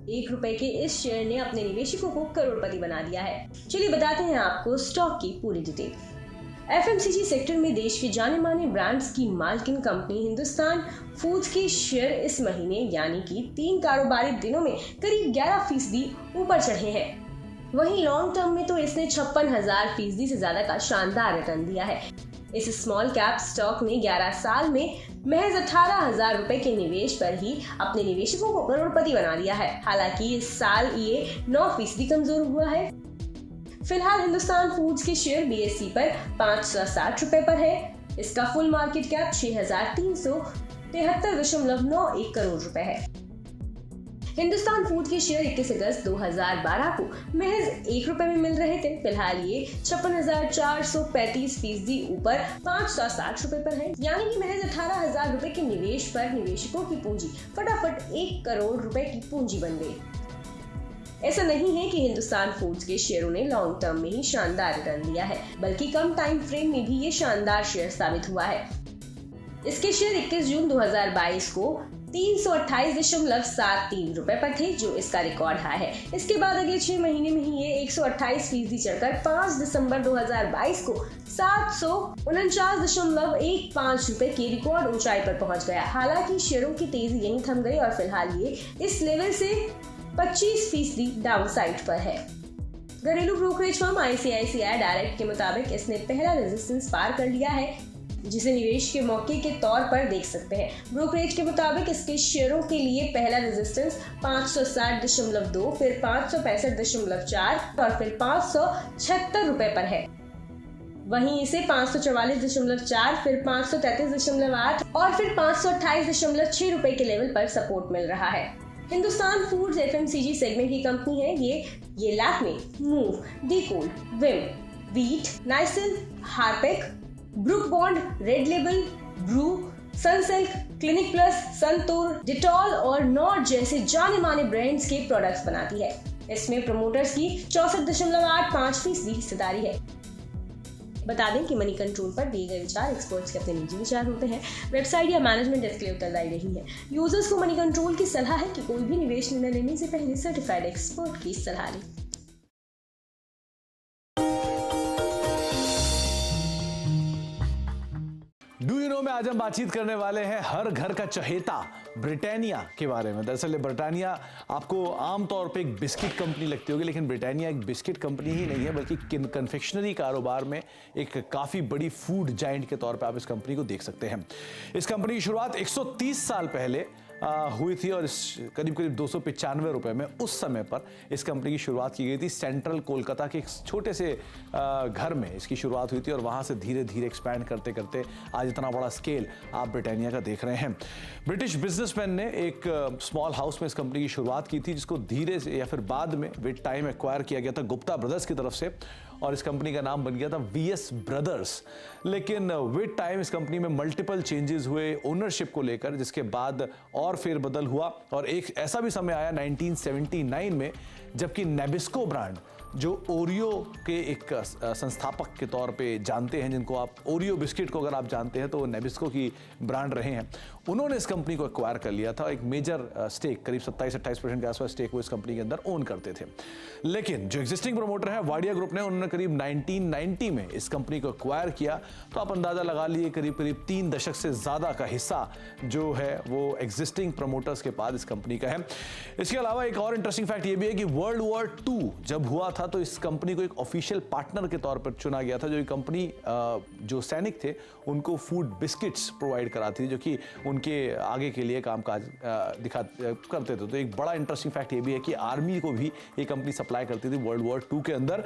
₹1 के इस शेयर ने अपने निवेशकों को करोड़पति बना दिया है। चलिए बताते हैं आपको स्टॉक की पूरी डिटेल। एफएमसीजी सेक्टर में देश के जाने माने ब्रांड्स की मालकिन कंपनी हिंदुस्तान फूड्स के शेयर इस महीने यानी कि 3 कारोबारी दिनों में करीब 11% ऊपर चढ़े हैं। वहीं लॉन्ग टर्म में तो इसने 56,000% से ज्यादा का शानदार रिटर्न दिया है। इस स्मॉल कैप स्टॉक ने 11 साल में महज ₹18,000 के निवेश पर ही अपने निवेशकों को करोड़पति बना दिया है। हालांकि इस साल ये 9% कमजोर हुआ है। फिलहाल हिंदुस्तान फूड्स के शेयर बीएसई पर ₹560 पर है। इसका फुल मार्केट कैप 6,373.91 करोड़ है। हिंदुस्तान फूड के शेयर 21 अगस्त 2012 को महज ₹1 में मिल रहे थे। फिलहाल ये 56,435% ऊपर ₹560 पर है, यानी कि महज ₹18,000 के निवेश पर निवेशकों की पूंजी फटाफट ₹1 करोड़ की पूंजी बन गई। ऐसा नहीं है कि हिंदुस्तान फूड्स के शेयरों ने लॉन्ग टर्म में ही शानदार रिटर्न दिया है, बल्कि कम टाइम फ्रेम में भी ये शानदार शेयर साबित हुआ है। इसके शेयर 21 जून 2022 को ₹328.73 पर थे, जो इसका रिकॉर्ड हाई है। इसके बाद अगले 6 महीने में ही ये 128% चढ़कर 5 दिसंबर 2022 को ₹749.15 की रिकॉर्ड ऊंचाई पर पहुंच गया। हालांकि शेयरों की तेजी यहीं थम गई और फिलहाल ये इस लेवल से 25% डाउनसाइड पर है। घरेलू ब्रोकरेज फर्म आईसीआईसीआई डायरेक्ट के मुताबिक इसने पहला रेजिस्टेंस पार कर लिया है, जिसे निवेश के मौके के तौर पर देख सकते हैं। ब्रोकरेज के मुताबिक इसके शेयरों के लिए पहला रेजिस्टेंस 560.2, फिर 565.4 और फिर ₹576 पर है। वहीं इसे 544.4, फिर 533.8 और फिर ₹528.6 के लेवल पर सपोर्ट मिल रहा है। हिंदुस्तान फूड्स एफएमसीजी सेगमेंट की कंपनी है। ये लैक्मे, मूव, डीकोल, Vim, Veet, Nycil, Harpic, Brooke Bond, Red Label, Bru, Sunsilk, Clinic Plus, Santoor, Dettol और नॉर जैसे जाने माने ब्रांड्स के प्रोडक्ट्स बनाती है। इसमें प्रमोटर्स की 64.85% हिस्सेदारी है। बता दें कि मनी कंट्रोल पर दिए गए विचार एक्सपर्ट्स के अपने निजी विचार होते हैं। वेबसाइट या मैनेजमेंट इसके लिए उत्तरदायी नहीं है। यूजर्स को मनी कंट्रोल की सलाह है कि कोई भी निवेश निर्णय लेने से पहले सर्टिफाइड एक्सपर्ट की सलाह लें। डू यू नो में आज हम बातचीत करने वाले हैं हर घर का चहेता ब्रिटानिया के बारे में। दरअसल ब्रिटानिया आपको आमतौर पे एक बिस्किट कंपनी लगती होगी, लेकिन ब्रिटानिया एक बिस्किट कंपनी ही नहीं है, बल्कि कन्फेक्शनरी कारोबार में एक काफ़ी बड़ी फूड जायंट के तौर पे आप इस कंपनी को देख सकते हैं। इस कंपनी की शुरुआत 130 साल पहले हुई थी और करीब करीब ₹295 में उस समय पर इस कंपनी की शुरुआत की गई थी। सेंट्रल कोलकाता के एक छोटे से घर में इसकी शुरुआत हुई थी और वहाँ से धीरे धीरे एक्सपैंड करते करते आज इतना बड़ा स्केल आप ब्रिटानिया का देख रहे हैं। ब्रिटिश बिजनेसमैन ने एक स्मॉल हाउस में इस कंपनी की शुरुआत की थी, जिसको धीरे से या फिर बाद में विद टाइम एक्वायर किया गया था गुप्ता ब्रदर्स की तरफ से, और इस कंपनी का नाम बन गया था वीएस ब्रदर्स। लेकिन विद टाइम इस कंपनी में मल्टीपल चेंजेस हुए ओनरशिप को लेकर, जिसके बाद और फेरबदल हुआ और एक ऐसा भी समय आया 1979 में जबकि नेबिस्को ब्रांड, जो ओरियो के एक संस्थापक के तौर पे जानते हैं, जिनको आप ओरियो बिस्किट को अगर आप जानते हैं तो वो नेबिस्को की ब्रांड रहे हैं, उन्होंने इस कंपनी को एक्वायर कर लिया था। एक मेजर स्टेक करीब 27-28% के आसपास स्टेक वो इस कंपनी के अंदर ओन करते थे। लेकिन जो एग्जिस्टिंग प्रमोटर है वाडिया ग्रुप ने, उन्होंने करीब 1990 में इस कंपनी को एक्वायर किया। तो आप अंदाजा लगा लिए करीब 3 दशक से ज़्यादा का हिस्सा जो है वो एग्जिस्टिंग प्रमोटर्स के पास इस कंपनी का है। इसके अलावा एक और इंटरेस्टिंग फैक्ट ये भी है कि वर्ल्ड वॉर 2 जब हुआ था तो इस कंपनी को एक ऑफिशियल पार्टनर के तौर पर चुना गया था। जो ये कंपनी जो सैनिक थे उनको फूड बिस्किट्स प्रोवाइड कराती थी, जो कि उनके आगे के लिए कामकाज करते थे। तो एक बड़ा इंटरेस्टिंग फैक्ट ये भी है कि आर्मी को भी ये कंपनी सप्लाई करती थी वर्ल्ड वॉर 2 के अंदर।